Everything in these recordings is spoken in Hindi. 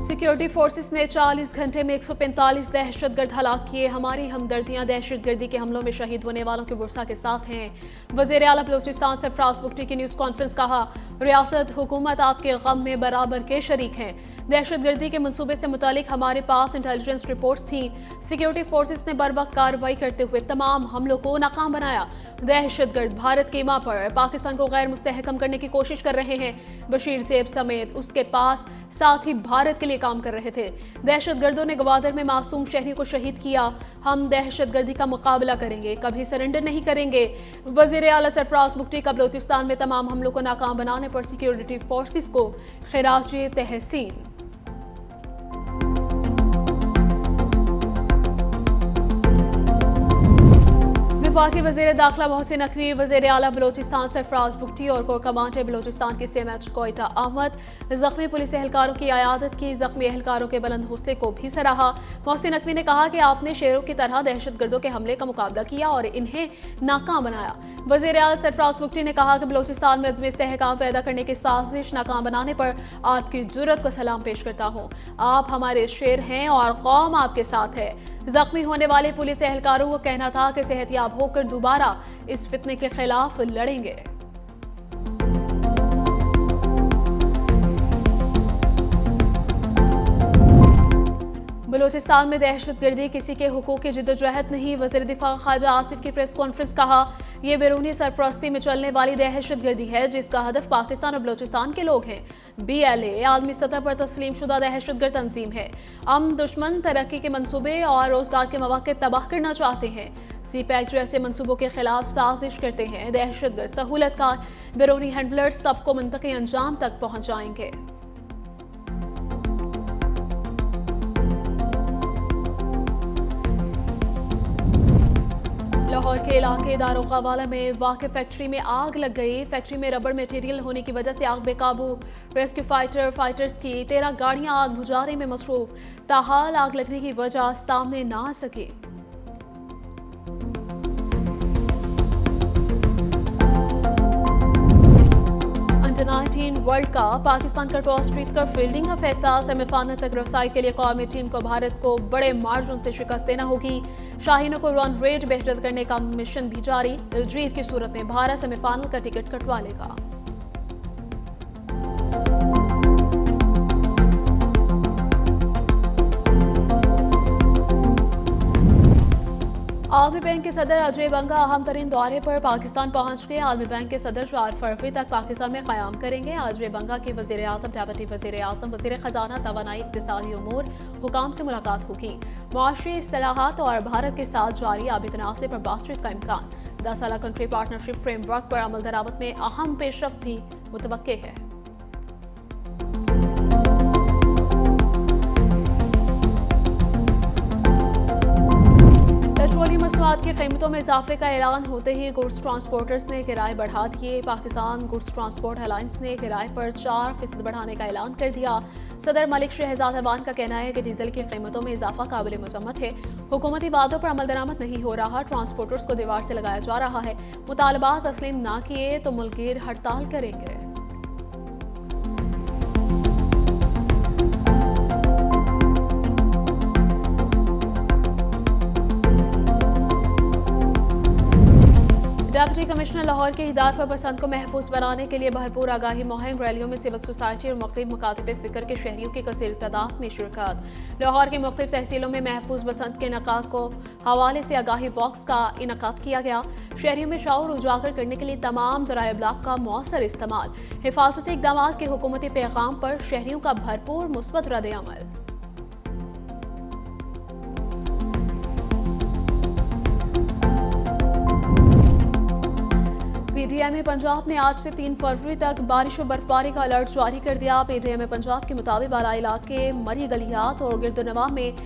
सिक्योरिटी फोर्सेस ने 40 घंटे में 145 दहशतगर्द हलाक किए। हमारी हमदर्दियां दहशतगर्दी के हमलों में शहीद होने वालों के वर्षा के साथ हैं। वज़ीर आला बलूचिस्तान सरफराज बुगटी की न्यूज़ कॉन्फ्रेंस। कहा, रियासत हुकूमत आपके गम में बराबर के शरीक हैं। दहशतगर्दी के मनसूबे से मुतालिक हमारे पास इंटेलिजेंस रिपोर्ट्स थी। सिक्योरिटी फोर्सेस ने बर वक्त कार्रवाई करते हुए तमाम हमलों को नाकाम बनाया। दहशतगर्द भारत की मां पर पाकिस्तान को गैर मुस्तहकम करने की कोशिश कर रहे हैं। बशीर सेब समेत उसके पास साथी भारत के लिए काम कर रहे थे। दहशतगर्दों ने गवादर में मासूम शहरी को शहीद किया। हम दहशतगर्दी का मुकाबला करेंगे, कभी सरेंडर नहीं करेंगे। वज़ीर आला सरफराज बुगटी का बलूचिस्तान में तमाम हमलों को नाकाम बनाने पर सिक्योरिटी फोर्सेस को खिराज तहसीन। वफाकी वज़ीर दाखिला मोहसिन नकवी, वज़ीर आला बलूचिस्तान सरफराज बुगटी और कोर कमांडर बलूचिस्तान की CMH कोयटा अहमद जख्मी पुलिस एहलकारों की आयादत की। जख्मी एहलकारों के बुलंद हौसले को भी सराहा। मोहसिन नकवी ने कहा कि आपने शेरों की तरह दहशतगर्दों के हमले का मुकाबला किया और इन्हें नाकाम बनाया। वज़ीर आला सरफराज बुगटी ने कहा कि बलूचिस्तान में अदम इस्तेहकाम पैदा करने की साजिश नाकाम बनाने पर आपकी जुर्रत को सलाम पेश करता हूँ। आप हमारे शेर हैं और कौम आपके साथ है। जख्मी होने वाले पुलिस एहलकारों को कहना था कि सेहतयाब होकर दोबारा इस फितने के खिलाफ लड़ेंगे। बलूचिस्तान में दहशतगर्दी किसी के हुकूक की जिद्दोजहद नहीं। वज़ीर दिफा ख्वाजा आसिफ की प्रेस कॉन्फ्रेंस। कहा, यह बैरूनी सरपरस्ती में चलने वाली दहशतगर्दी है जिसका हदफ पाकिस्तान और बलूचिस्तान के लोग हैं। BLA आलमी सतह पर तस्लीम शुदा दहशतगर्द तंजीम है। दुश्मन तरक्की के मंसूबे और रोजगार के मौके तबाह करना चाहते हैं। CPEC जैसे मंसूबों के खिलाफ साजिश करते हैं। दहशतगर्द सहूलतकार बैरूनी हैंडलर्स सबको मंतकी अंजाम तक पहुँचाएंगे। लाहौर के इलाके दारोगावाला में वाक़ फैक्ट्री में आग लग गई। फैक्ट्री में रबड़ मटेरियल होने की वजह से आग बेकाबू। रेस्क्यू फाइटर्स की 13 गाड़ियां आग बुझाने में मसरूफ। ताहाल आग लगने की वजह सामने ना आ सकी। अंडर-19 वर्ल्ड कप, पाकिस्तान का टॉस जीतकर फील्डिंग का फैसला। सेमीफाइनल तक रसाई के लिए कौमी टीम को भारत को बड़े मार्जिन से शिकस्त देना होगी। शाहीनों को रन रेट बेहतर करने का मिशन भी जारी। जीत की सूरत में भारत सेमीफाइनल का टिकट कटवा लेगा। आलमी बैंक के सदर अजय बंगा अहम तरीन दौरे पर पाकिस्तान पहुंच गए। आलमी बैंक के सदर 4 फरवरी तक पाकिस्तान में क़याम करेंगे। अजय बंगा की वज़ीर आज़म, डेप्यूटी वज़ीर आज़म, वज़ीर ख़जाना, तवानाई, इक़्तिसादी उमूर हुकाम से मुलाकात होगी। मुआशरी इस्तिलाहात और भारत के साथ जारी आबी तनाज़े पर बातचीत का इम्कान। 10 साला कंट्री पार्टनरशिप फ्रेमवर्क पर अमल दरामद में अहम पेशरफ्त भी मुतवक्के है। पेट्रोलियम मसनूआत की कीमतों में इजाफे का ऐलान होते ही गुड्स ट्रांसपोर्टर्स ने किराए बढ़ा दिए। पाकिस्तान गुड्स ट्रांसपोर्ट अलायंस ने किराए पर 4% बढ़ाने का ऐलान कर दिया। सदर मलिक शहजाद अवान का कहना है कि डीजल की कीमतों में इजाफा काबिल मजम्मत है। हुकूमती वादों पर अमल दरामद नहीं हो रहा। ट्रांसपोर्टर्स को दीवार से लगाया जा रहा है। मुतालबात तस्लीम ना किए तो मुल्कीर हड़ताल करेंगे। डिप्टी कमिश्नर लाहौर की हिदायत पर बसंत को महफूज बनाने के लिए भरपूर आगाही मुहिम। रैलियों में सिविल सोसाइटी और मुख्तलिफ मकातिब फ़िक्र के शहरियों की कसीर तादाद में शिरकत। लाहौर की मुख्तलिफ तहसीलों में महफूज बसंत के इनकाद को हवाले से आगाही वॉक्स का इनकाद किया गया। शहरियों में शऊर उजागर करने के लिए तमाम ज़राए इब्लाग का मौसर इस्तेमाल। हिफाजती इक़दामात के हुकूमती पैगाम पर शहरियों का भरपूर मुस्बत रद्द अमल। PTM पंजाब ने आज से 3 फरवरी तक बारिश और बर्फबारी का अलर्ट जारी कर दिया। PTM पंजाब के मुताबिक बाला इलाके, मरी गलियात और गिरदोनवा में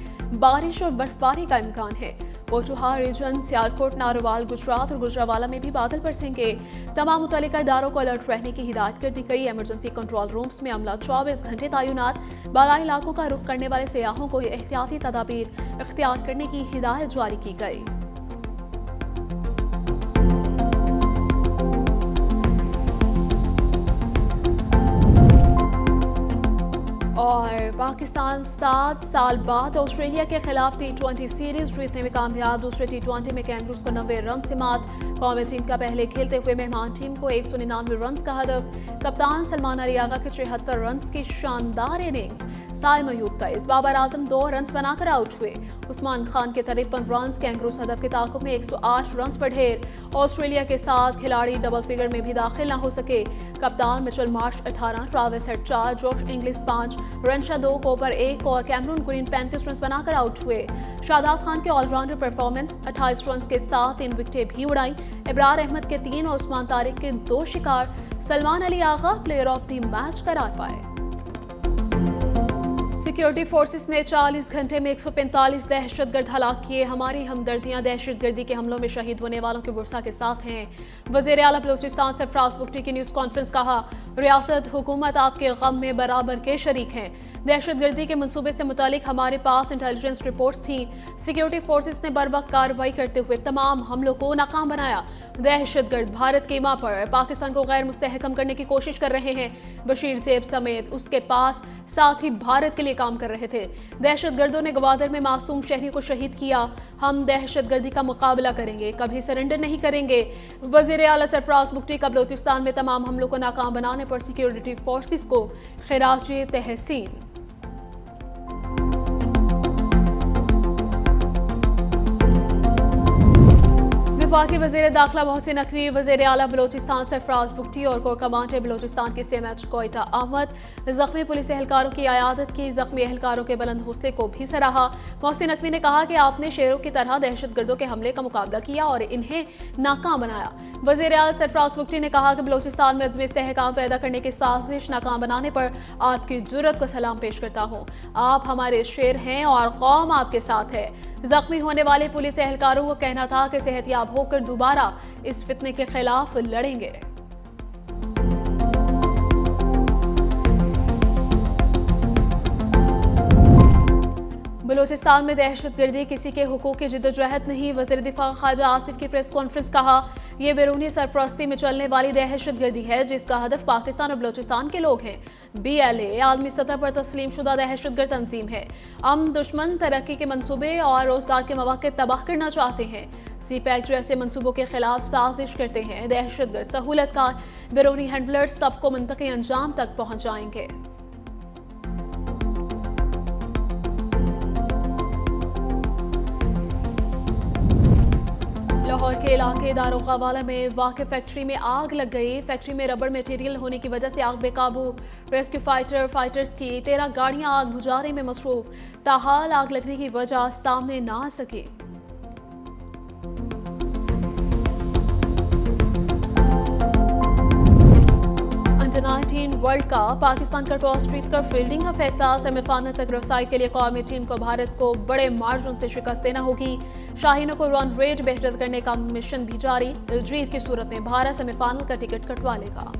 बारिश और बर्फबारी का इम्कान है। पोचुहा रीजन, सियालकोट, नारोवाल, गुजरात और गुजरावाला में भी बादल बरसेंगे। तमाम मुतल्लिका इदारों को अलर्ट रहने की हिदायत कर दी गई। एमरजेंसी कंट्रोल रूम्स में अमला 24 घंटे तैनात। बाला इलाकों का रुख करने वाले सयाहों को एहतियाती तदाबीर इख्तियार करने की हिदायत जारी की गई। और पाकिस्तान 7 साल बाद ऑस्ट्रेलिया के खिलाफ T20 सीरीज जीतने में कामयाब। दूसरे T20 में कैंगरूज को 90 रन से मात। कौमी टीम का पहले खेलते हुए मेहमान टीम को 199 रन का हदफ। कप्तान सलमान अली आगा के 73 रन की शानदार इनिंग्स। साइम अयूब 23, बाबर आजम 2 रन बनाकर आउट हुए। उस्मान खान के 53 रन। कैंगरूज हदफ के ताकुब में 108 रन पर ढेर। ऑस्ट्रेलिया के साथ खिलाड़ी डबल फिगर में भी दाखिल न हो सके। कप्तान मिचेल मार्श 18, ट्रैविस हेड 4, जोश इंग्लिश 5, रेंशा 2, कोपर 1 और कैमरून ग्रीन 35 रन बनाकर आउट हुए। शादाब खान के ऑलराउंडर परफॉर्मेंस 28 रन के साथ 3 विकेटें भी उड़ाई। इब्रार अहमद के 3 और उस्मान तारिक के 2 शिकार। Salman Ali Agha player of the match करार पाए। सिक्योरिटी फोर्सेस ने 40 घंटे में 145 दहशतगर्द हलाक किए। हमारी हमदर्दियां दहशतगर्दी के हमलों में शहीद होने वालों के वर्सा के साथ हैं। वज़ीर आला बलूचिस्तान सरफराज बुगटी की न्यूज़ कॉन्फ्रेंस कहा, रियासत हुकूमत आपके गम में बराबर के शरीक हैं। दहशतगर्दी के मंसूबे से मुतालिक हमारे पास इंटेलिजेंस रिपोर्ट्स थी। सिक्योरिटी फोर्सेस ने बर वक्त कार्रवाई करते हुए तमाम हमलों को नाकाम बनाया। दहशतगर्द भारत की मां पर पाकिस्तान को गैर मुस्तहकम करने की कोशिश कर रहे हैं। बशीर सेब समेत उसके पास साथी भारत के लिए काम कर रहे थे। दहशतगर्दों ने गवादर में मासूम शहरी को शहीद किया। हम दहशतगर्दी का मुकाबला करेंगे, कभी सरेंडर नहीं करेंगे। वज़ीर आला सरफराज बुगटी का बलूचिस्तान में तमाम हमलों को नाकाम बनाने पर सिक्योरिटी फोर्सेस को खिराज तहसीन। वफाकी वज़ीर दाखिला मोहसिन नकवी, वज़ीर आला बलूचिस्तान सरफराज बुगटी और कोर कमांडर बलूचिस्तान के CMH कोयटा अहमद जख्मी पुलिस एहलकारों की आयादत की। जख्मी एहलकारों के बुलंद हौसले को भी सराहा। मोहसिन नकवी ने कहा कि आपने शेरों की तरह दहशतगर्दों के हमले का मुकाबला किया और इन्हें नाकाम बनाया। वज़ीर आला सरफराज बुगटी ने कहा कि बलूचिस्तान में अदम इस्तेहकाम पैदा करने की साजिश नाकाम बनाने पर आपकी जुर्रत को सलाम पेश करता हूँ। आप हमारे शेर हैं और कौम आपके साथ है। जख्मी होने वाले पुलिस एहलकारों को कहना था कि सेहतयाब होकर दोबारा इस फितने के खिलाफ लड़ेंगे। बलूचिस्तान में दहशतगर्दी किसी के हुकूक की जिद्दोजहद नहीं। वज़ीर दिफा ख्वाजा आसिफ की प्रेस कॉन्फ्रेंस कहा, यह बैरूनी सरपरस्ती में चलने वाली दहशतगर्दी है जिसका हदफ पाकिस्तान और बलूचिस्तान के लोग हैं। BLA आलमी सतह पर तस्लीम शुदा दहशतगर्द तंजीम है। हम दुश्मन तरक्की के मंसूबे और रोजगार के मौके तबाह करना चाहते हैं। CPEC जैसे मंसूबों के खिलाफ साजिश करते हैं। दहशतगर्द सहूलतकार बैरूनी हैंडलर्स सबको मुंतकी अंजाम तक पहुँचाएंगे। लाहौर के इलाके दारोगावाला में वाक़ फैक्ट्री में आग लग गई। फैक्ट्री में रबड़ मटेरियल होने की वजह से आग बेकाबू। रेस्क्यू फाइटर्स की 13 गाड़ियां आग बुझाने में मसरूफ। ताहाल आग लगने की वजह सामने ना आ सकी। अंडर-19 वर्ल्ड कप, पाकिस्तान का टॉस जीतकर फील्डिंग का फैसला। सेमीफाइनल तक रसाई के लिए कौमी टीम को भारत को बड़े मार्जिन से शिकस्त देना होगी। शाहीनों को रन रेट बेहतर करने का मिशन भी जारी। जीत की सूरत में भारत सेमीफाइनल का टिकट कटवा लेगा।